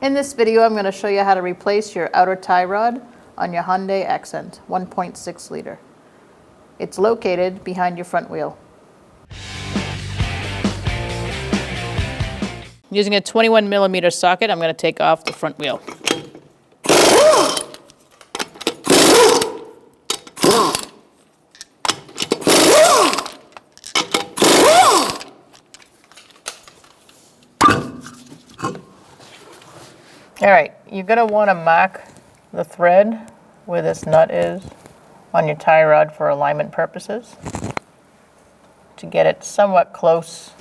In this video, I'm going to show you how to replace your outer tie rod on your Hyundai Accent 1.6 liter. It's located behind your front wheel. Using a 21mm socket, I'm going to take off the front wheel. Alright, you're going to want to mark the thread where this nut is on your tie rod for alignment purposes to get it somewhat close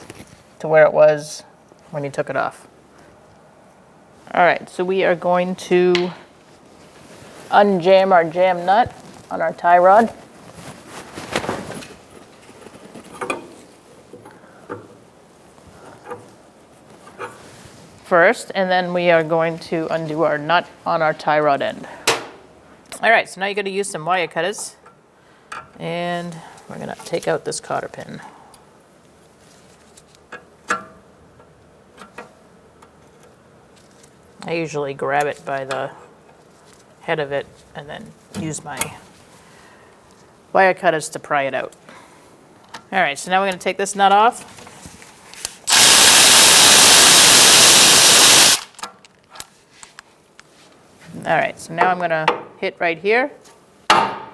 to where it was when you took it off. Alright, so we are going to unjam our jam nut on our tie rod. First, and then we are going to undo our nut on our tie rod end. All right, so now you're going to use some wire cutters, and we're going to take out this cotter pin. I usually grab it by the head of it and then use my wire cutters to pry it out. All right, so now we're going to take this nut off. All right, so now I'm going to hit right here, and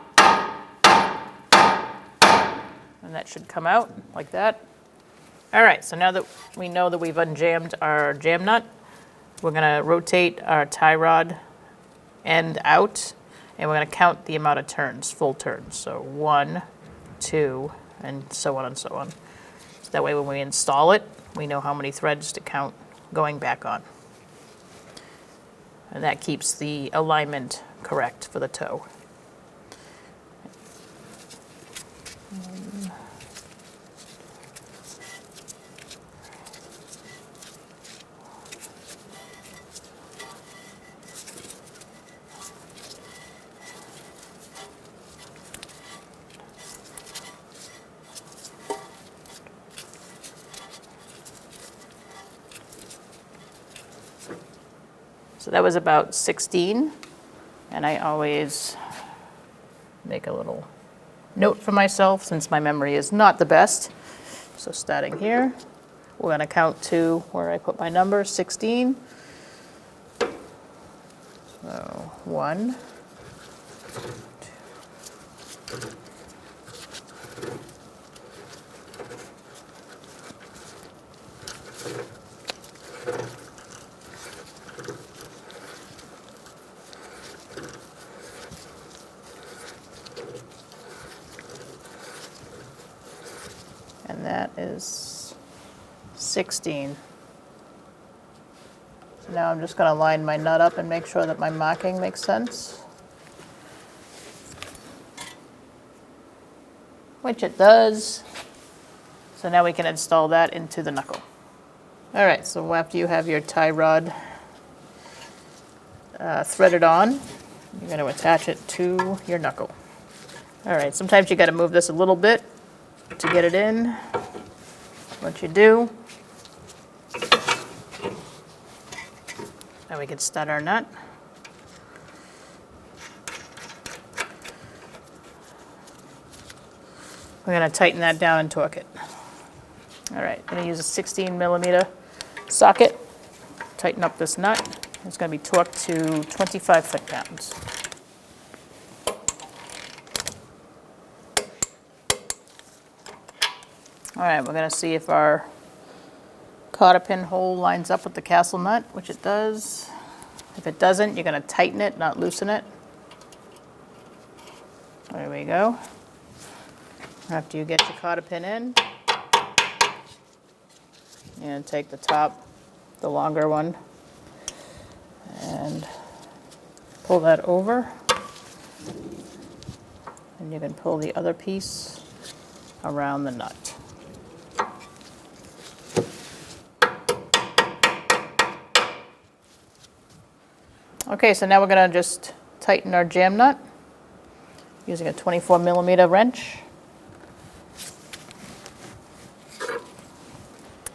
that should come out like that. All right, so now that we know that we've unjammed our jam nut, we're going to rotate our tie rod end out, and we're going to count the amount of turns, full turns. So 1, 2, and so on and so on. So that way when we install it, we know how many threads to count going back on. And that keeps the alignment correct for the toe. So that was about 16, and I always make a little note for myself since my memory is not the best. So starting here, we're going to count to where I put my number, 16. So 1, 2. And that is 16. So now I'm just going to line my nut up and make sure that my marking makes sense. Which it does. So now we can install that into the knuckle. All right, so after you have your tie rod threaded on, you're going to attach it to your knuckle. All right, sometimes you got to move this a little bit to get it in. What you do, now we can start our nut. We're going to tighten that down and torque it. All right, I'm going to use a 16mm socket. Tighten up this nut. It's going to be torqued to 25 foot-pounds. All right, we're going to see if our cotter pin hole lines up with the castle nut, which it does. If it doesn't, you're going to tighten it, not loosen it. There we go. After you get your cotter pin in, you're going to take the top, the longer one, and pull that over. And you can pull the other piece around the nut. Okay, so now we're going to just tighten our jam nut using a 24mm wrench.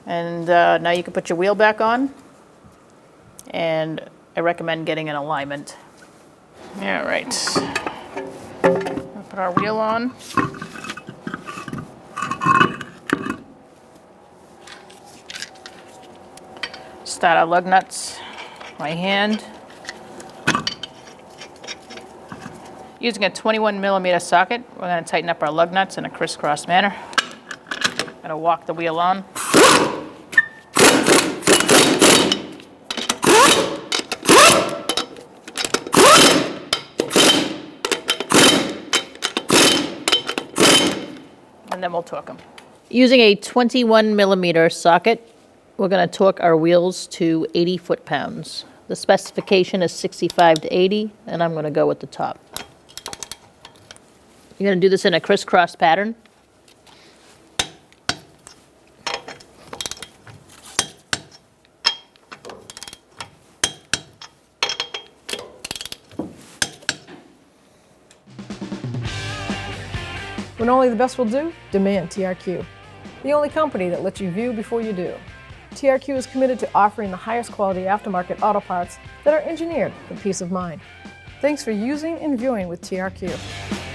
And now you can put your wheel back on. And I recommend getting an alignment. All right. We'll put our wheel on. Start our lug nuts by hand. Using a 21mm socket, we're going to tighten up our lug nuts in a crisscross manner. Going to walk the wheel on. And then we'll torque them. Using a 21mm socket, we're going to torque our wheels to 80 foot-pounds. The specification is 65 to 80, and I'm going to go with the top. You're going to do this in a crisscross pattern. When only the best will do, demand TRQ. The only company that lets you view before you do. TRQ is committed to offering the highest quality aftermarket auto parts that are engineered for peace of mind. Thanks for using and viewing with TRQ.